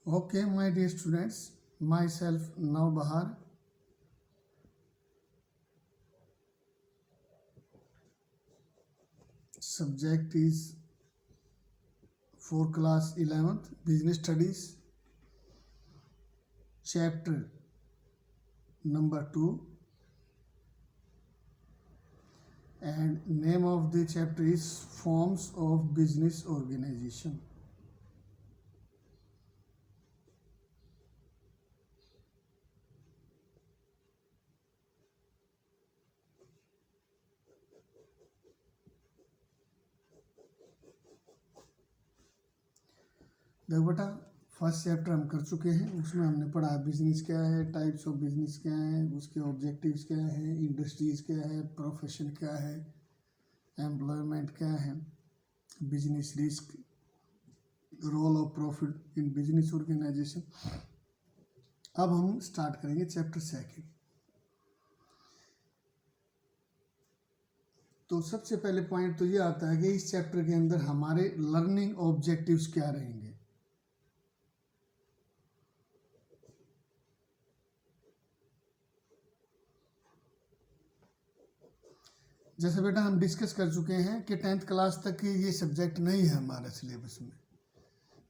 Okay, my dear students, myself Navbahar. Subject is for class 11th Business Studies, chapter number 2, and name of the chapter is Forms of Business Organization. देखो बेटा, first chapter हम कर चुके हैं। उसमें हमने पढ़ा बिजनेस क्या है, टाइप्स ऑफ बिजनेस क्या है, उसके ऑब्जेक्टिव्स क्या है, इंडस्ट्रीज क्या है, प्रोफेशन क्या है, एम्प्लॉयमेंट क्या है, business risk, role of profit in business organization. अब हम स्टार्ट करेंगे चैप्टर सेकंड। तो सबसे पहले पॉइंट तो ये आता है कि इस चैप्टर के अंदर हमारे लर्निंग ऑब्जेक्टिव्स क्या रहेंगे। जैसे बेटा हम डिस्कस कर चुके हैं कि 10th क्लास तक ये सब्जेक्ट नहीं है हमारे सिलेबस में,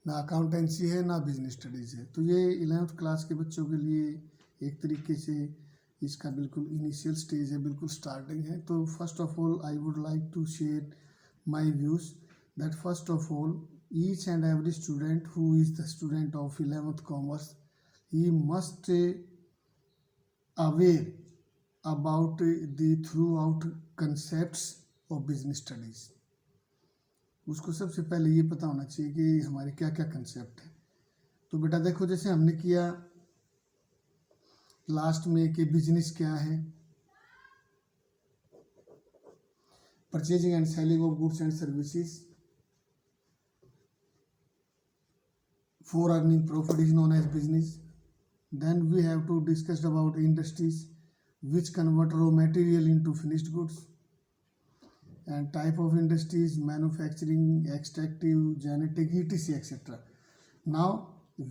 ना अकाउंटेंसी है ना बिजनेस स्टडीज़ है। तो ये 11th क्लास के बच्चों के लिए एक तरीके से इसका बिल्कुल इनिशियल स्टेज है, बिल्कुल स्टार्टिंग है। तो first of all I would like to share my views that first of all each and every student who is the student of 11th commerce he must aware about the throughout concepts of business studies। उसको सबसे पहले ये पता होना चाहिए कि हमारे क्या क्या कंसेप्ट है। तो बेटा देखो, जैसे हमने किया लास्ट में कि बिजनेस क्या है, purchasing and selling of goods and services for earning profit is known as business. Then we have to discuss about industries which convert raw material into finished goods, and type of industries, manufacturing, extractive, genetic, etc, etc. Now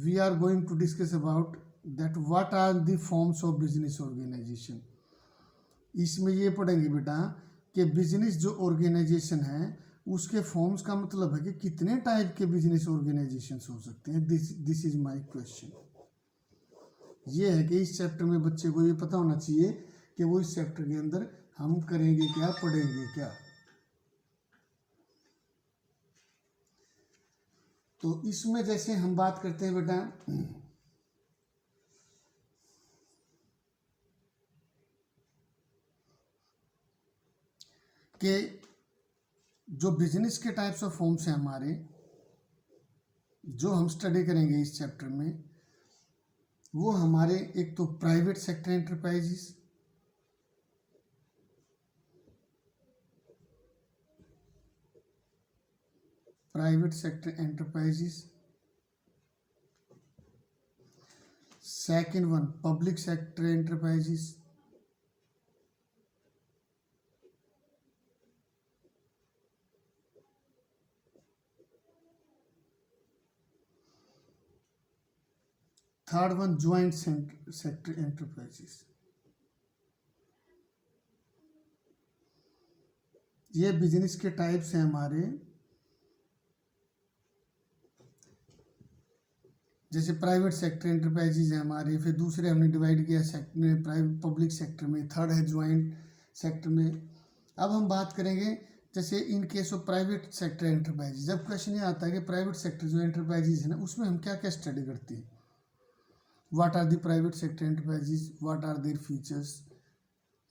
we are going to discuss about that what are the forms of business organization। इसमें ये पढ़ेंगे बेटा कि business जो organisation है उसके forms का मतलब है कि कितने टाइप के बिजनेस ऑर्गेनाइजेशन हो सकते हैं। This is my question. ये है कि इस चैप्टर में बच्चे को ये पता होना चाहिए कि वो इस चैप्टर के अंदर हम करेंगे क्या, पढ़ेंगे क्या। तो इसमें जैसे हम बात करते हैं बेटा कि जो बिजनेस के टाइप्स ऑफ फॉर्म्स हैं हमारे, जो हम स्टडी करेंगे इस चैप्टर में, वो हमारे एक तो private sector enterprises, second one public sector enterprises, third one joint sector enterprises। ये बिजनेस के टाइप्स हैं हमारे। जैसे प्राइवेट सेक्टर एंटरप्राइजेज है हमारे, फिर दूसरे हमने डिवाइड किया सेक्टर प्राइवेट पब्लिक सेक्टर में, थर्ड है ज्वाइंट सेक्टर में। अब हम बात करेंगे जैसे in case of private sector enterprises. जब क्वेश्चन ये आता है कि प्राइवेट सेक्टर जो एंटरप्राइजेज है ना, उसमें हम क्या क्या स्टडी करते हैं। What are the private sector enterprises, what are their features,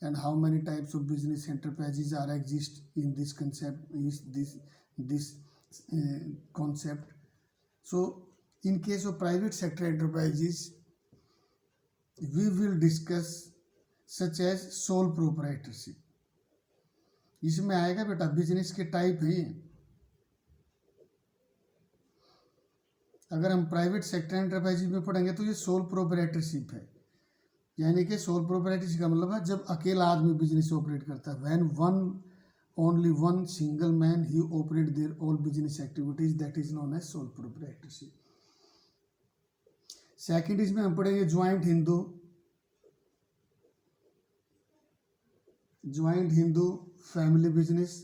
and how many types of business enterprises are exist in this concept, is this concept। So in case of private sector enterprises we will discuss such as sole proprietorship। इसमें आएगा बेटा business के type हैं। अगर हम private sector enterprises में पढ़ेंगे तो ये सोल प्रोप्राइटरशिप है, यानी कि सोल प्रोप्राइटरशिप का मतलब है जब अकेला आदमी बिजनेस ऑपरेट करता है। When only one single man ही operate their all business activities, that is known as sole proprietorship. Second इसमें हम पढ़ेंगे ज्वाइंट हिंदू फैमिली बिजनेस।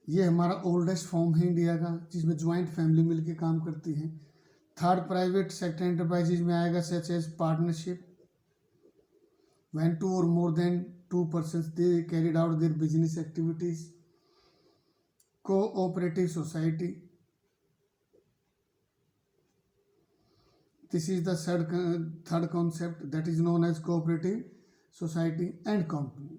ये हमारा ओल्डेस्ट फॉर्म है इंडिया का, जिसमें ज्वाइंट फैमिली मिलके काम करती है। थर्ड प्राइवेट सेक्टर एंटरप्राइजेज में आएगा such as partnership, when two or more than two persons they carried out their business activities. Cooperative society, this is the third concept that is known as cooperative society and company.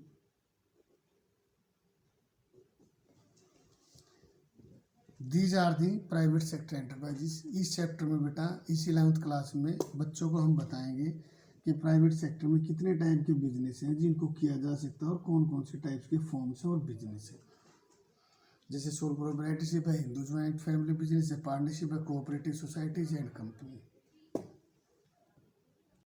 These are the private sector enterprises. इस chapter में बेटा इस 11th class में बच्चों को हम बताएंगे कि प्राइवेट सेक्टर में कितने टाइप के बिजनेस हैं जिनको किया जा सकता है और कौन कौन से टाइप्स के फॉर्म्स हैं और बिजनेस है। जैसे सोल प्रोप्राइटरशिप है, हिंदू ज्वाइंट फैमिली बिजनेस है, पार्टनरशिप है, कोऑपरेटिव सोसाइटीज एंड कंपनी।